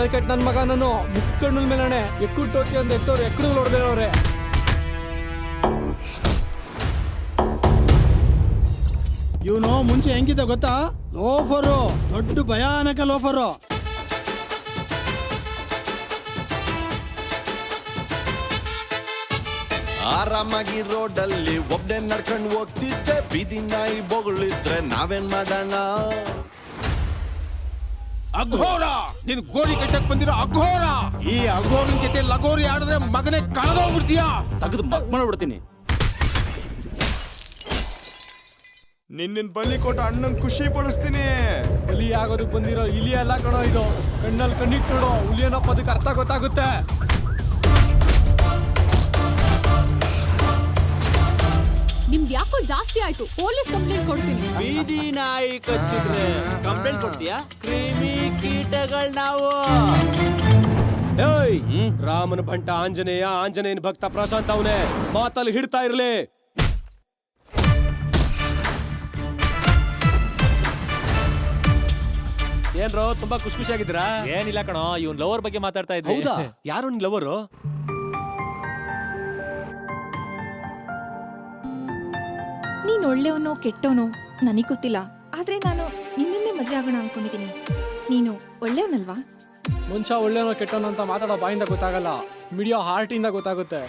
ತಲೆ ಕೆಟ್ಟ ನನ್ ಮಗ ನಾನು ಮುಕ್ಕಣ್ಣನ ಮೇಲಣೆ ಎಕ್ಕುಟ್ಟೋತಿ ಅಂತ ಎತ್ತವ್ರು ಎಕ್ಕಡು ಹೊಡೆದೇವ್ರೆ. ಇವನು ಮುಂಚೆ ಹೆಂಗಿದ್ದ ಗೊತ್ತಾ? ಲೋಫರು, ದೊಡ್ಡ ಭಯಾನಕ ಲೋಫರು. ಆರಾಮಾಗಿ ರೋಡಲ್ಲಿ ಒಬ್ನೇ ನಡ್ಕೊಂಡು ಹೋಗ್ತಿದ್ದೆ, ಬೀದಿ ನಾಯಿ ಬೊಗಳಿದ್ರೆ ನಾವೇನ್ ಮಾಡೋಣ? ಅಘೋರ, ನೀನ್ ಗೋರಿ ಕಟ್ಟಕ್ ಬಂದಿರೋ ಅಘೋರ. ಈ ಅಘೋರನ್ ಜೊತೆ ಲಗೋರಿ ಆಡಿದ್ರೆ ಮಗನೇ ಕಳೆದೋಗ್ಬಿಡ್ತೀಯಾ? ತೆಗೆದು ಮಕ್ ಮಾಡ್ಬಿಡ್ತೀನಿ. ನಿನ್ನ ಬಲಿ ಕೊಟ್ಟು ಅಣ್ಣನ್ ಖುಷಿ ಪಡಿಸ್ತೀನಿ. ಬಲಿ ಆಗೋದಕ್ ಬಂದಿರೋ ಇಲಿ ಎಲ್ಲ ಕಣೋ ಇದು. ಕಣ್ಣಲ್ಲಿ ಕಣ್ಣಿಟ್ಟು ನೋಡು, ಹುಲಿಯನಪ್ಪ ಅದಕ್ಕೆ ಅರ್ಥ ಗೊತ್ತಾಗುತ್ತೆ. ನಿಮ್ಗೆ ಯಾಕೋ ಜಾಸ್ತಿ ಆಯ್ತು, ಪೊಲೀಸ್ ಕಂಪ್ಲೇಂಟ್ ಕೊಡ್ತೀನಿ. ಬೀದಿ ನಾಯಿ ಕಚ್ಚಿದ್ರೆ ಕಂಪ್ಲೇಂಟ್ ಕೊಡ್ತೀಯಾ? ಕ್ರಿಮಿ ಕೀಟಗಳು ನಾವು. ಏಯ್, ರಾಮನ ಭಂಟ ಆಂಜನೇಯ, ಆಂಜನೇಯನ ಭಕ್ತ ಪ್ರಶಾಂತ್ ಅವನೇ, ಮಾತಲ್ಲಿ ಹಿಡ್ತಾ ಇರ್ಲಿ. ಏನ್ರೋ ತುಂಬಾ ಖುಷಿ ಖುಷಿಯಾಗಿದ್ದೀರಾ? ಏನಿಲ್ಲ ಕಣೋ, ಇವ್ನ್ ಲವರ್ ಬಗ್ಗೆ ಮಾತಾಡ್ತಾ ಇದ್ದೆ. ಹೌದಾ? ಯಾರು ನಿನ್ ಲವರು? ನೀನ್ ಒಳ್ಳೆಯವನೋ ಕೆಟ್ಟವನೋ ನನಗ್ ಗೊತ್ತಿಲ್ಲ, ಆದ್ರೆ ನಾನು ನಿನ್ನನ್ನೇ ಮದ್ವೆ ಆಗೋಣ ಅನ್ಕೊಂಡಿದೀನಿ. ನೀನು ಒಳ್ಳೆಯವನಲ್ವಾ? ಮುಂಚೆ ಒಳ್ಳೆನೋ ಕೆಟ್ಟನೋ ಅಂತ ಮಾತಾಡೋ ಬಾಯಿಂದ ಗೊತ್ತಾಗಲ್ಲ, ಮಿಡಿಯೋ ಹಾರ್ಟ್ ಇಂದ ಗೊತ್ತಾಗುತ್ತೆ.